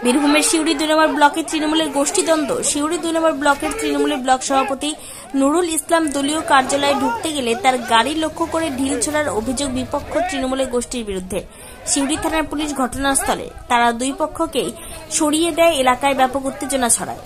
বীরভূমের সিউড়ি 2 নম্বর ব্লকের তৃণমূলের গোষ্ঠীদ্বন্দ্ব। সিউড়ি 2 নম্বর ব্লকের তৃণমূলের ব্লক সভাপতি নুরুল ইসলাম দলীয় কার্যালয়ে ঢুকতে গেলে তার গাড়ি লক্ষ্য করে ঢিল ছোড়ার অভিযোগ বিপক্ষ তৃণমূলের গোষ্ঠীর বিরুদ্ধে। সিউড়ি থানার পুলিশ ঘটনাস্থলে তারা দুই পক্ষকেই সরিয়ে দেয়। এলাকায় ব্যাপক উত্তেজনা ছড়ায়।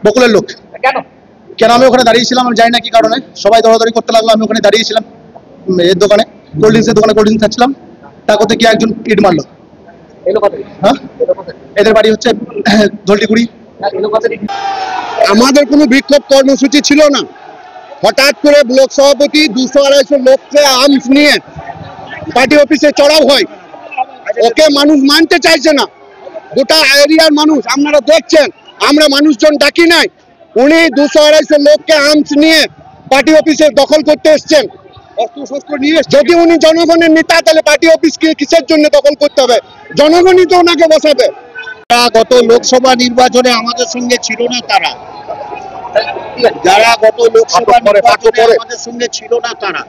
বকুলের লোক কেন আমি ওখানে দাঁড়িয়েছিলাম আমি জানি না কি কারণে সবাই দৌড়াদৌড়ি করতে লাগলো। আমি ওখানে দাঁড়িয়েছিলাম এর দোকানে কোল্ড ড্রিঙ্কসের দোকানে কোল্ড ড্রিঙ্কস খাচ্ছিলাম। তা করতে কি একজন ইট মারলো। হ্যাঁ, এদের বাড়ি হচ্ছে ধলটিগুড়ি। আমাদের কোনো বিক্ষোভ কর্মসূচি ছিল না। হঠাৎ করে ব্লক সভাপতি 200-250 লোককে আর্মস নিয়ে পার্টি অফিসে চড়াও হয়। ওকে মানুষ মানতে চাইছে না, গোটা এরিয়ার মানুষ। আপনারা দেখছেন আমরা মানুষজন ডাকি নাই, উনি 200-250 লোককে আর্মস নিয়ে পার্টি অফিসে দখল করতে এসছেন। অস্ত্রশস্ত্র নিয়ে যদি উনি জনগণের নেতা, তাহলে পার্টি অফিস কিসের জন্য দখল করতে হবে? জনগণই তো ওনাকে বসাবে। গত লোকসভা নির্বাচনে আমাদের সঙ্গে ছিল না তারা, যারা গত লোকসভা নির্বাচনে আমাদের সঙ্গে ছিল না তারা।